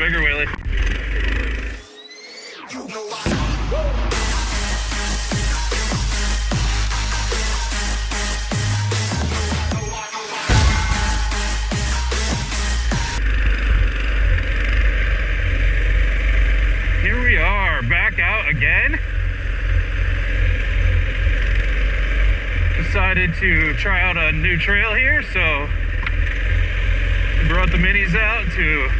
bigger wheelie. Here we are, back out again. Decided to try out a new trail here, so brought the minis out to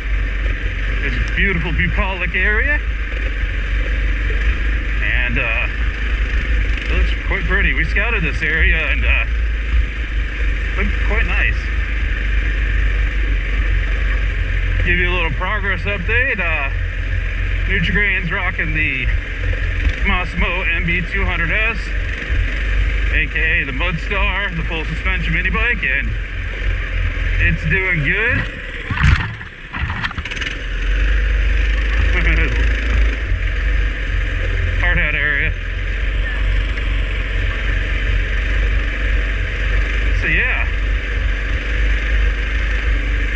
this beautiful bucolic area, and it looks quite pretty. We scouted this area and it looked quite nice. Give you a little progress update. Nutrigrain's rocking the Massimo MB200S, aka the MudStar, the full suspension mini bike, and it's doing good. Hard hat area. So yeah,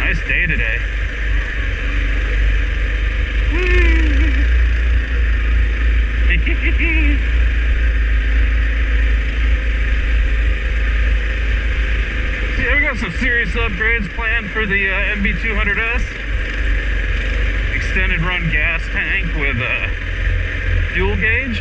nice day today. Some serious upgrades planned for the MB200S. Extended run gas tank with a fuel gauge.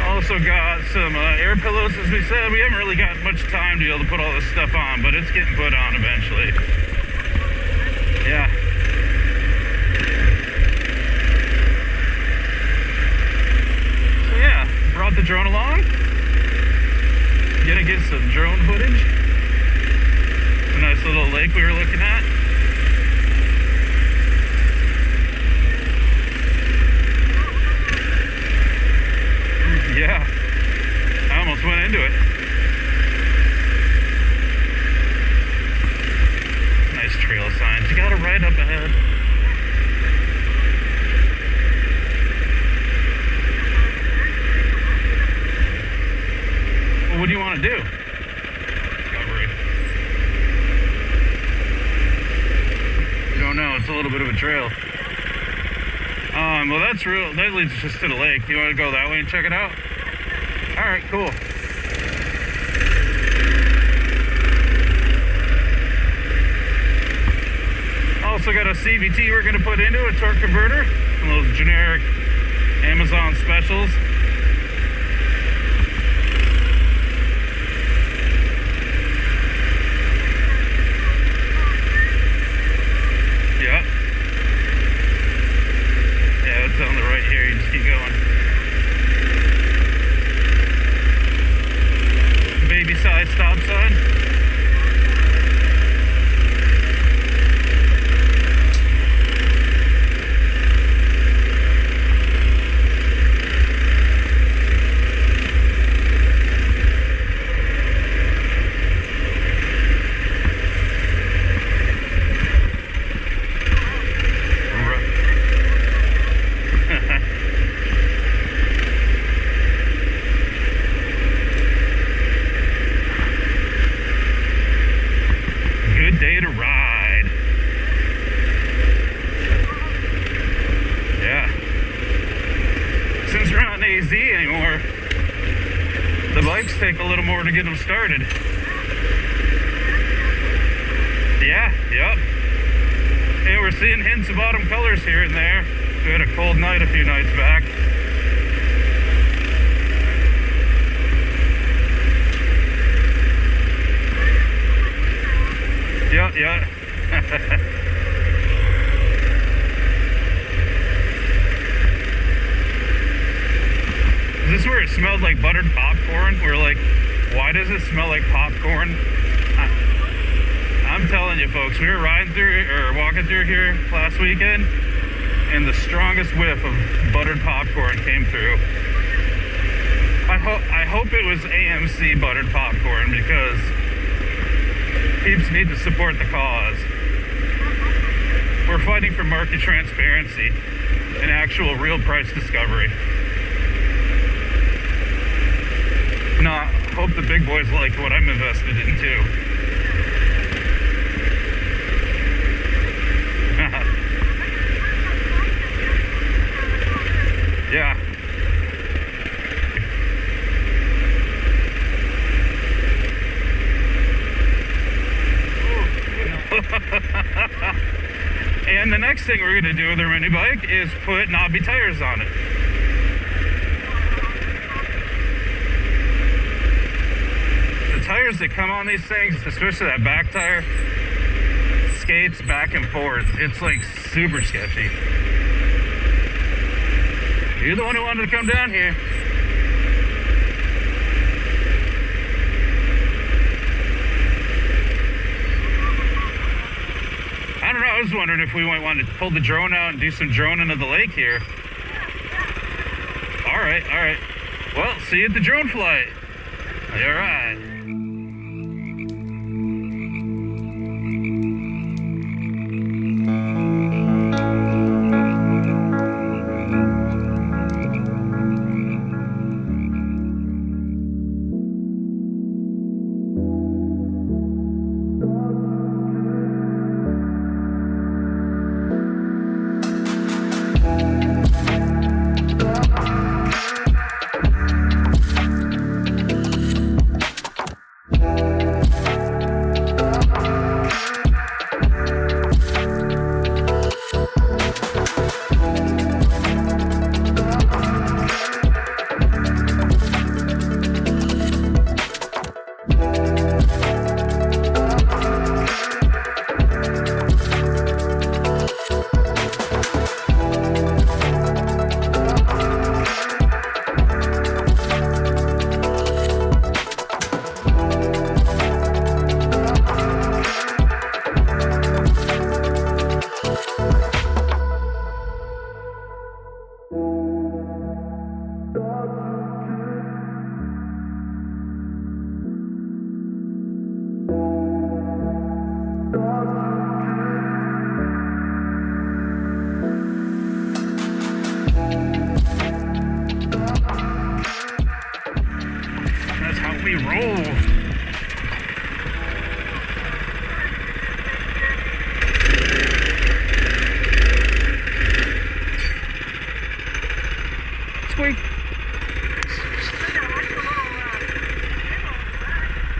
Also got some air pillows, as we said. We haven't really got much time to be able to put all this stuff on, but it's getting put on eventually. Yeah. Brought the drone along. Gonna get some drone footage. A nice little lake we were looking at. Yeah, I almost went into it. Nice trail signs. You got it right up ahead. What do you want to do? Discovery. You don't know. It's a little bit of a trail. Well, that's real. That leads just to the lake. You want to go that way and check it out? All right, cool. Also got a CVT we're going to put into a torque converter. Some of those generic Amazon specials. On the right here, you just keep going. Baby size stop sign. Day to ride. Yeah. Since we're not in AZ anymore, the bikes take a little more to get them started. Yeah, yep. And we're seeing hints of autumn colors here and there. We had a cold night a few nights back. Yeah. Is this where it smelled like buttered popcorn? We're like, why does it smell like popcorn? I'm telling you folks, we were riding through, or walking through here last weekend, and the strongest whiff of buttered popcorn came through. I hope it was AMC buttered popcorn, because peeps need to support the cause. We're fighting for market transparency and actual real price discovery. Not hope the big boys like what I'm invested in too. Yeah. And the next thing we're going to do with our mini bike is put knobby tires on it. The tires that come on these things, especially that back tire, skates back and forth. It's like super sketchy. You're the one who wanted to come down here. I don't know, I was wondering if we might want to pull the drone out and do some droning of the lake here. All right. Well, see you at the drone flight. All right.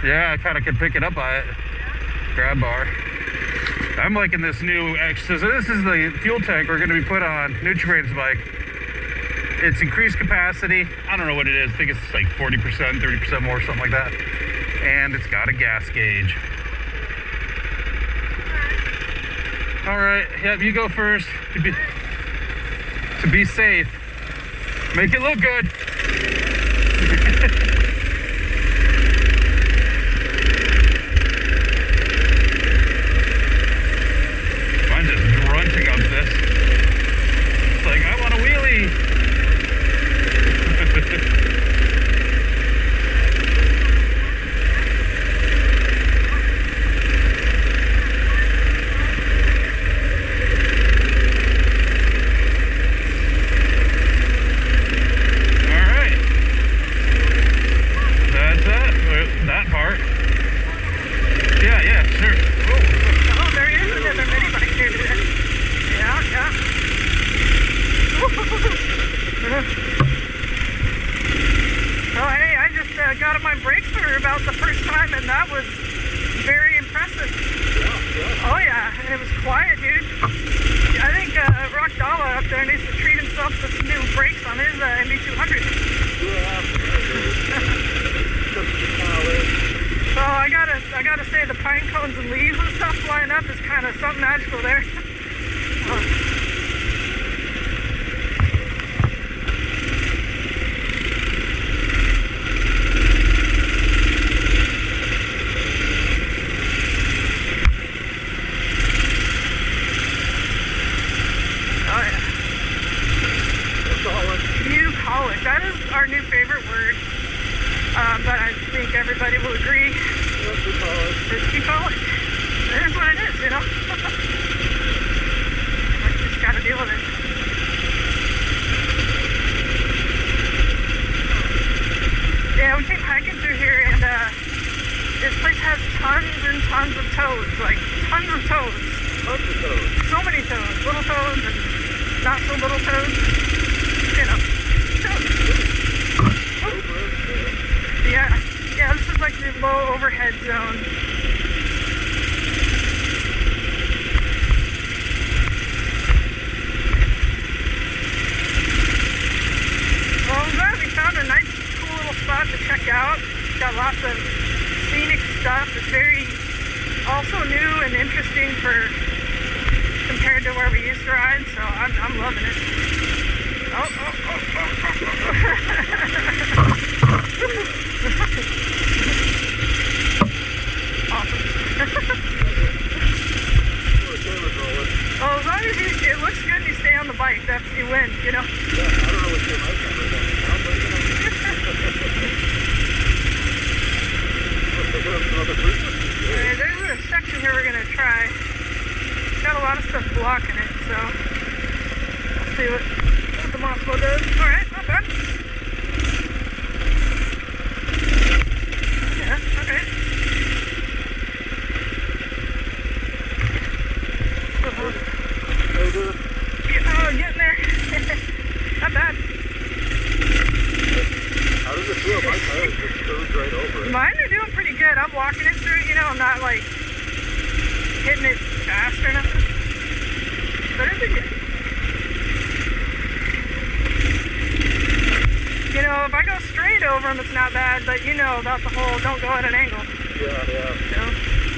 Yeah, I kind of can pick it up by it. Grab bar. I'm liking this new extra. So this is the fuel tank we're going to be put on Nutrigrain's bike. It's increased capacity. I don't know what it is. I think it's like 40%, 30% more, something like that. And it's got a gas gauge. All right, yep, you go first to be safe. Make it look good. I'm just grunting up this. It's like, I want a wheelie. Got my brakes for about the first time, and that was very impressive. Oh yeah, it was quiet, dude. I think Rock Dalla up there needs to treat himself to some new brakes on his MB200. So I gotta say the pine cones and leaves and stuff flying up is kind of something magical there. That is our new favorite word, but I think everybody will agree. It's bucolic. It is what it is, you know? I just gotta deal with it. Yeah, we came hiking through here, and This place has tons and tons of toads, like tons of toads. Tons of toads. So many toads, little toads and not so little toads. You know, toads. Yeah, yeah, this is like the low overhead zone. Well, I'm glad we found a nice, cool little spot to check out. It's got lots of scenic stuff. It's very, also new and interesting for, compared to where we used to ride, so I'm loving it. Oh. Awesome. Well, as long as it looks good and you stay on the bike, that's you win, you know? Yeah, I don't know what's in my camera now, but you know. There's a section here we're gonna try. It's got a lot of stuff blocking it, so let's see what the Massimo does. Alright, not bad. Yeah, okay. Oh, getting there. Not bad. How does it feel? My tires just goes right over it. Mine are doing pretty good. I'm walking it through, you know, I'm not like hitting it fast or nothing. But it's good. You know, if I go straight over them, it's not bad, but you know about the whole don't go at an angle. Yeah. So,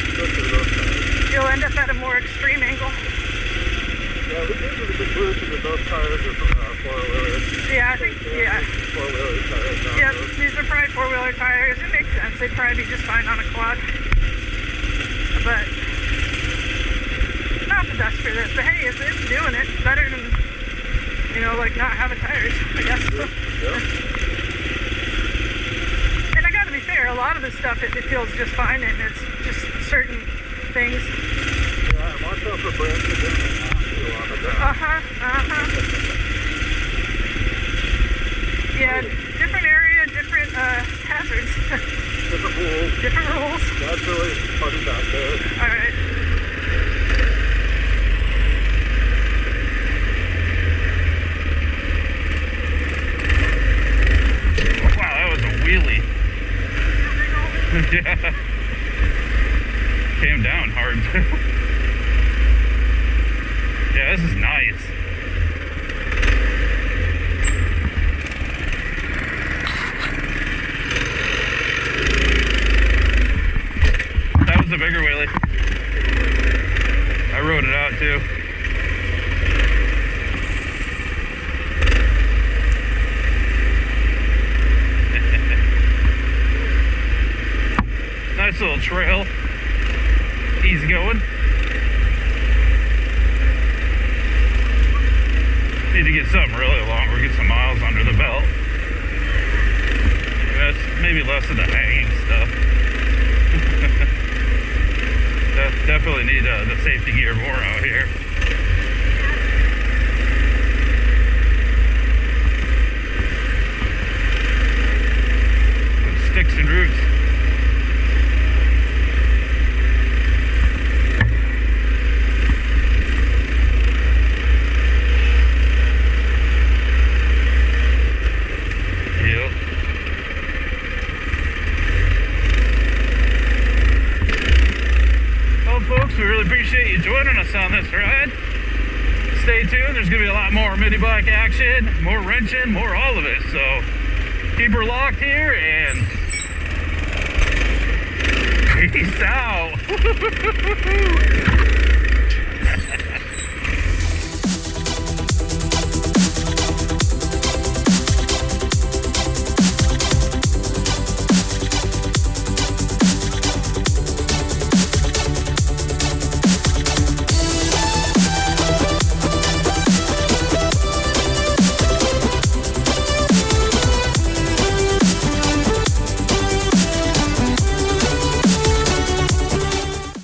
Especially those tires. you'll end up at a more extreme angle. Yeah, we did the conclusion that those tires are from four-wheelers. Yeah, I think, yeah. Four-wheeler tires. Yeah, these are probably four-wheeler tires. It makes sense. They'd probably be just fine on a quad. But not the best for this. But hey, it's doing it. It's better than, you know, like not having tires, I guess. Yeah. And I gotta be fair, a lot of this stuff, it feels just fine, and it's just certain things. Yeah, watch out for branches in the on the ground. Yeah, different area, different hazards. Different rules. Different rules. That's really funny back there. Alright. Wow, that was a wheelie. Yeah. Came down hard too. Yeah, this is nice. That was a bigger wheelie. I rode it out too. Nice little trail. Easy going. Need to get something really longer, get some miles under the belt. That's maybe less of the hanging stuff. Definitely need the safety gear more out here. Some sticks and roots. We really appreciate you joining us on this ride. Stay tuned, there's going to be a lot more mini bike action, more wrenching, more all of it. So keep her locked here and peace out.